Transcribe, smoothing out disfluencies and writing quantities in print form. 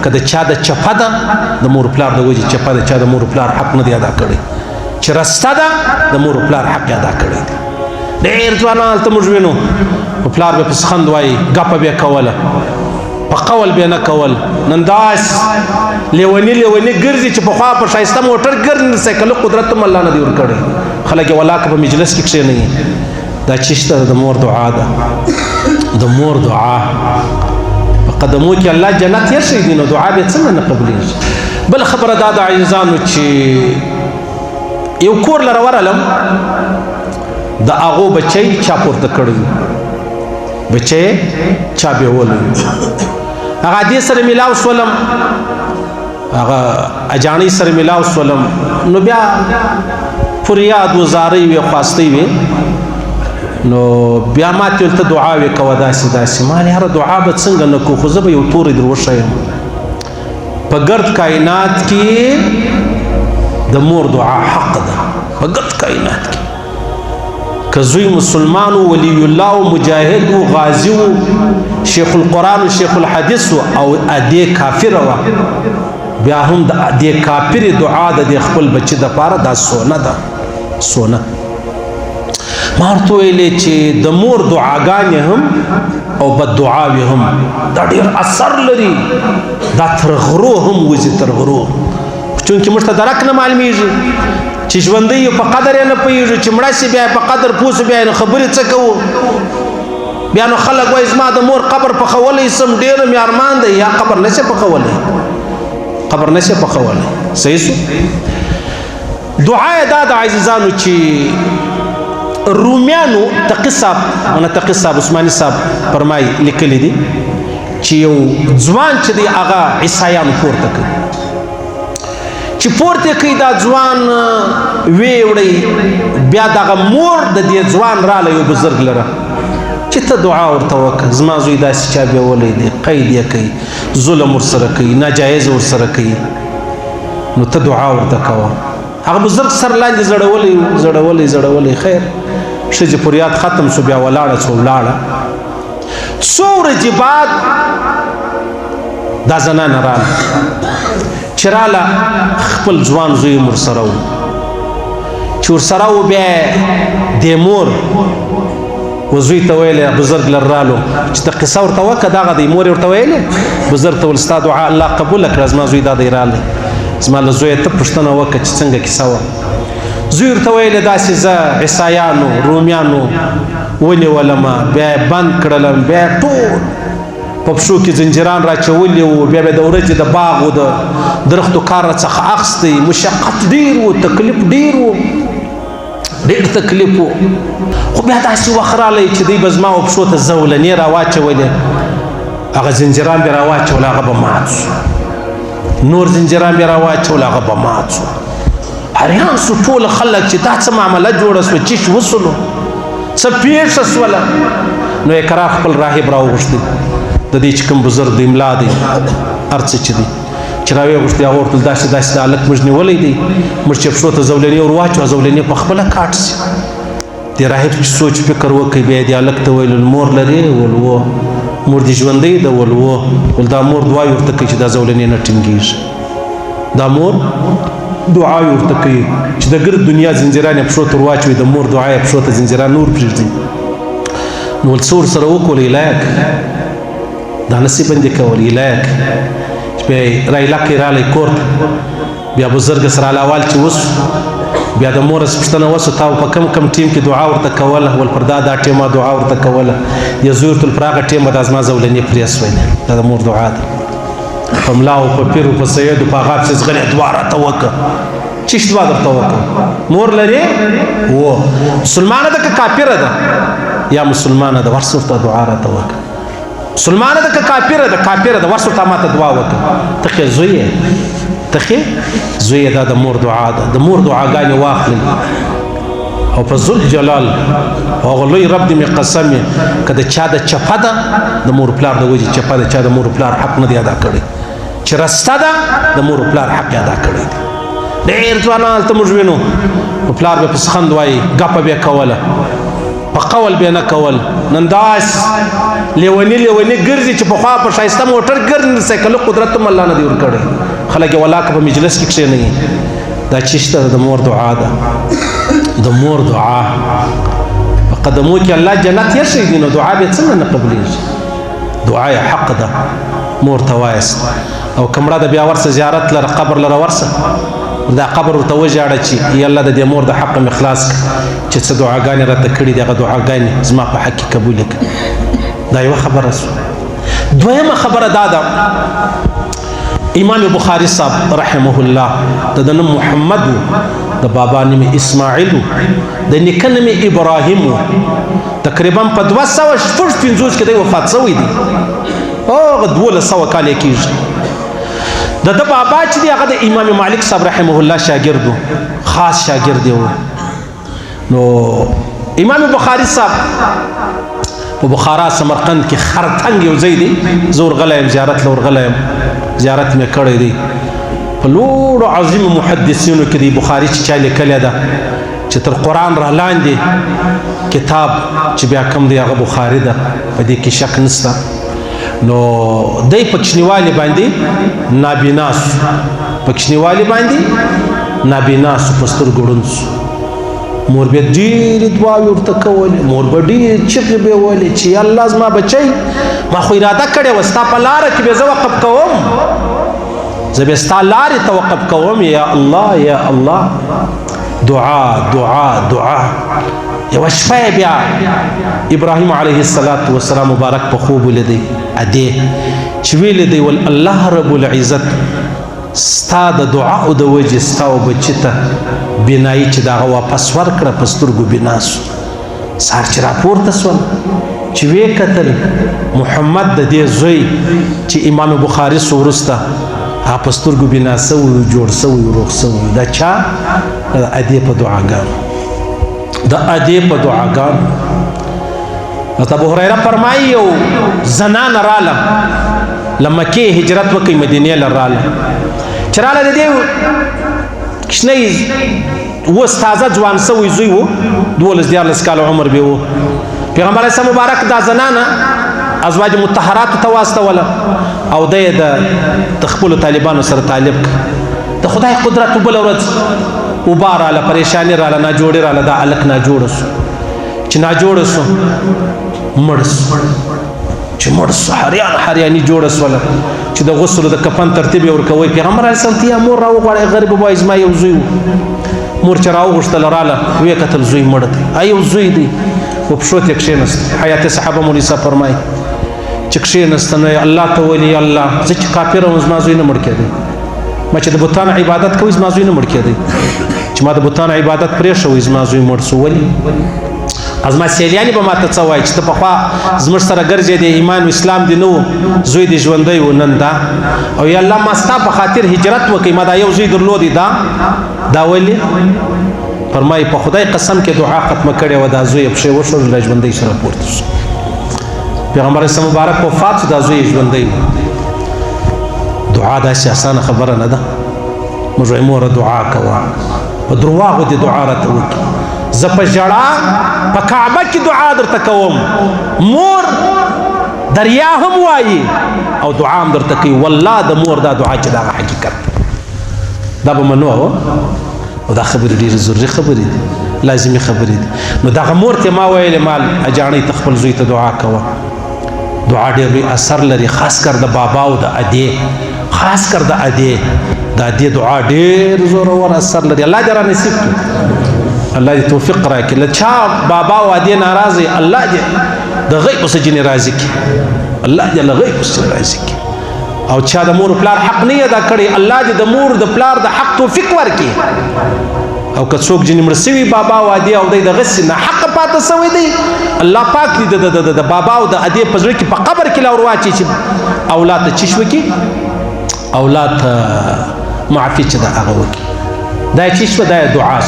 که د چا د چپه ده د مور پلار د وجې چپه د چا د مور پلار حق نه دی ادا کړی چې رسته ده د مور پلار حق ادا کړی دی ډېر ځوانان هلته موږ وینو پلار به پس خند وایي ګپه به یې کوله په قول به نه کول نن داسې لیوني ګرځي چې پخوا په ښایسته موټر ګرځي سایکل قدرت هم الله نه دی ورکړی خلک یې ولاکه په مجلس کې کښېنوي دا چیشته ده د مور دعا ده د مور دعا په قدمو کې الله جنت یې دي نو دعا به څنګه نه قبلېږي بل خبره دا د عزیزانو چې یو کور لره ورغلم د هغو بچی چا پورته کړی بچی چا بیولی هغه دې سره ملاو شولم هغه اجانۍ سره ملاو شولم نو بیا فریاد و زاری وی خواستی وی نو بیا ما ته ولته دعا وی کوه داسې ما نه هر دعا به څنګه نه کو خو زه به یو تورې در وښیم په ګرد کائنات کې د مور دعا حق ده په ګرد کائنات کې که زوی مسلمان و ولی الله و مجاهد و غازی و شیخ القرآن و شیخ الحدیث و او ادی کافر و بیا هم د ادی کافر دعا د خپل بچی د پاره دا سونه ده سونه ما ورته ویلې چې د مور دعاګانې هم او بد دعاوې هم دا ډېر اثر لري دا تر غرو هم وځي تر غرو چونکې موږ ته درک نه معلومیږي چې ژوندی په قدر یې نه پوهېږو چې مړه سي بیا په قدر پوه سو بیا نو خبرې څه کوو بیا نو خلک وایي زما د مور قبر پخولی سم ډېر مې ارمان دی یا قبر نشي پخولی قبر نشي پخولی صحیح سو دعا یې دا د عزیزانو چې رومیانو تقي صاحب عثماني صاحب فرمایي لیکلی دي چې یو ځوان چې دی هغه عیسایانو پورته کوي چې پورته کوي دا ځوان وی وړي بیا دغه مور د دې ځوان راله یو بزرګ لره چې ته دعا ورته وکړه زما زوی داسې چا بیولی دی قید یې کوي ظلم ورسره کوي ناجایز ورسره کوي نو ته دعا ورته کوه هغه بزرګ سر لاندې زړولی خیر ښځې فریاد ختم شو بیا ولاړه څو ورځې بعد دا زنانه راله چې راله خپل ځوان زوی م ورسره و چې ورسره و بیا دې مور و زوی ته ویلې بزرګ لر رالو چې ته قصه ورته وکړه دغه دی مور یې ورته ویلې بزرګ ته ویل ستا دعا الله قبوله کړه زما زوی دا دی رالی زما له زویه ته پوښتنه وکړه چې څنګه کیسه وه زوی ورته ویلې داسې زه عیسایانو رومیانو ونیولمه بیا یې بند کړلم بیا یې ټول په پښو کې زنجیران راچولي وو بیا به د ورځې د باغ و د درختو کار راڅخه اخیستی مشقت ډېر و تکلیف ډېر و ډېر تکلیف و خو بیا داسې وخت رالی چې دوی به زما و پښو ته زولنې راواچولې هغه زنجیران بیا راواچول هغه به مات شو نور زنجیران بیا راواچول هغه به مات شو حیران سو ټول خلک چې دا څه معامله جوړه سوه چیش وسلو څه پیښه سوله نو یې کرار خپل راهب راوغوښتی د دې چې کوم بزرګ دی ملا دی هر څه چې دی چې راویې غوښتي هغه ورته داسې د هلک موږ نیولی دی موږ چې پښو ته زولنې ور واچوه زولنې په خپله کاټ سي دې راهب چې سوچ فکر وکړي بیا دې هلک ته ویل مور لرې ول و مور دې ژوندی ده ول و ول دا مور دعا ورته کوي چې دا زولنې نه ټینګېږي دا مور دعا ورته کوي چې د ګرد دنیا زنجیران یې پښو ته ور واچوي د مور دعا یې پښو ته زنجیران نور پرېږدي نو ول څه ورسره وکړل علاج دا نسی بندې کول علاج چې بیا رایلاکې رالی کور بیا بزرګ سره الاول چې وسو بیا د مور پوښتنه وسو تا په کم ټیم کې دعا ورته کوله ول پر دا ټیمه دعا ورته کوله یا زوی ورته پر هغه ټیم به دا زما زولنې پرې سوی دا د مور دعا ده په ملا او په پیر او په سید او په هغه پسې زغلې دعا راته وکړه چیش دعا درته وکړه مور لرې و مسلمانه ده که کافره ده یا مسلمانه ده ورسه ورته دعا راته وکړه مسلمانه ده که کافره ده ورسه ورته ماته دعا وکړه ته خې زوی یې ته خې زوی یې دا د مور دعا ده د مور دعاګانې واخلئ او په ذوالجلال هغه لوی رب دې مې قسم یې که د چا د چپه ده د مور پلار د وجې چپه د چا د مور پلار حق نه دی ادا کړی چې رسته ده د مور پلار حق ادا کړی دی ډېر ځوانان هلته موږ وینو پلار به پس خند وایي ګپه به یې کوله په قول به نه کول نن داس لیونی ګرځي چې پخوا په ښایسته موټر ګرځي سایکل قدرت هم الله نه دی ورکړی خلک یې ولاکه په مجلس کې کښېنوي دا چیشته د مور دعا ده د مور دعا په قدمو کې الله جنت یې شي نو دعا به څنګه نه قبلېږي دعا یې حق ده مور ته وایست او کمړه د بیا ورسه زیارت لره قبر لره ورسه دا قبر ورته وژاړه چې یا الله د دې مور د حق مې خلاص کړه چې څه دعاګانې راته کړي دي هغه دعاګانې زما په حق کې قبول کړه دا یوه خبره شوه دویمه خبره دا ده امام بخاری صاحب رحمه الله د نوم محمد د بابا نوم اسماعیل د نیکه نوم ابراهیم تقریبا په 250 کې دی وفات شوی دی هغه 1200 کال کېږي د بابا چې دی هغه د امام مالک صاحب رحمه الله شاګرد خاص شاګرد دی نو امام بخاری صاحب په بخارا سمرقند کې خرتنګ یو ځای دی زور غلایم زیارت لور غلایم زیارت مې کړی دی په لوړو عظیم محدثینو کې دی بخاری چې چا لیکلی ده چې تر قرآن را لاندې کتاب چې بیا کم دی هغه بخاری ده په دې کې شک نشته نو دی په کوچنیوالي باندې نابیناس په کوچنیوالي باندې نابیناس په سترګو ړوند شو مور به ډېرې دعاوې ورته کولې مور به ډېرې چغې به ویلې چې یا الله زما بچی ما خو اراده کړې وه ستا په لاره کې به زه وقف کوم زه به ستا لارې ته وقف کوم یا الله یا الله دعا دعا دعا یوه شپه بیا ابراهیم علیه السلام مبارک په خوب ولیدی ادې چې ویلی دی ول الله رب العزت ستا د دعا او د وجې ستا او بچي ته بینایي چې د هغه واپس ورکړه په سترګو بنا سو سهار چې راپورته سول چې ویې کتل محمد د دې زوی چې امام بخاري سو وروسته هغه په سترګو بنا سوی جوړ سوی روغ سوی دا چا د ادې په دعاګانو د ادې په دعاګانو ابو هريره فرمایي یو زنانه راله له مکې هجرت وکړي مدینې له راله چې راله د دې کوچنی اوس تازه ځوان سوی زوی و 12 کاله عمر به و پیغمبر اسلام مبارک دا زنانه ازواج مطهرات ته واستوله او د خپلو طالبانو سره طالب د خدای قدرت بل ورځ وباراله پریشانی راله ناجوړي راله دا الک ناجوړ شو چې ناجوړ شو مړ شو چې مړ شو حریاني جوړ شول چې د غسل د کفن ترتیب یې ورکوي پیغمبر علیه السلام ته مور راوغواړئ غریب وایي زما یو زوی مور چې راوغوښتل راله ویې کتل زوی مړ دی یو زوی دی په پښو ته کښېنست حیات صحابه مولوي صاحب فرمایي چې کښېنست نو الله ته ویل یا الله زه چې کافر وم زما زوی نه مړ کېدی ما چې د بتانو عبادت کوي زما زوی نه مړ کېدی چې ما د بتانو عبادت پرېښوی زما زوی مړ سو ولې ازما سیلیانی به ماته څه وایي چې ته پخوا زموږ سره ګرځېدې ایمان و اسلام دې نه و زوی دې ژوندی و نن دا او یا الله ما ستا په خاطر هجرت وکړي ما دا یو زوی درلودی دا ولې فرمایي په خدای قسم کې دعا ختمه کړې وه دا زوی یې پښې وښورله ژوندی سره پورته شو پیغمبر اسلام مبارک وفات شو دا زوی یې ژوندی و دعا داسې اسانه خبره نه ده موږ وایي موره دعا کوه په درواغو دې دعا راته وکړي زه په ژړا په کعبه کې دعا درته کوم مور دریا هم وایي او دعا هم درته کوي والله د مور دا دعا چې دا حقیقت دا به منو او دا خبرې ډېرې ضروري خبرې دي لازمي خبرې دي نو دغه مور ته ما ویلې مال اجاڼۍ ته خپل زوی ته دعا کوه دعا ډېر لوی اثر لري خاص کر د بابا او د ادې خاص کر د ادې د ادې دعا ډېر زورور اثر لري الله دې را نصیب کړي الله دې توفیق راکړي له چا بابا او ادې ناراضي الله دې د غیب څخه جن راضي کړي الله دې له غیب څخه راضي کړي او چا د مور پلار حق نه ادا کړي الله دې د مور د پلار د حق توفیق ورکړي او که څوک جن مړ سوي بابا او ادې او د غس نه حق پاتې سوی دی الله پاک دې د بابا او د ادې په ځړ کې په قبر کې لور واچي چې اولاد ته چشو کې اولاد معافي چې دا هغه وکړي دا چشو دا دعا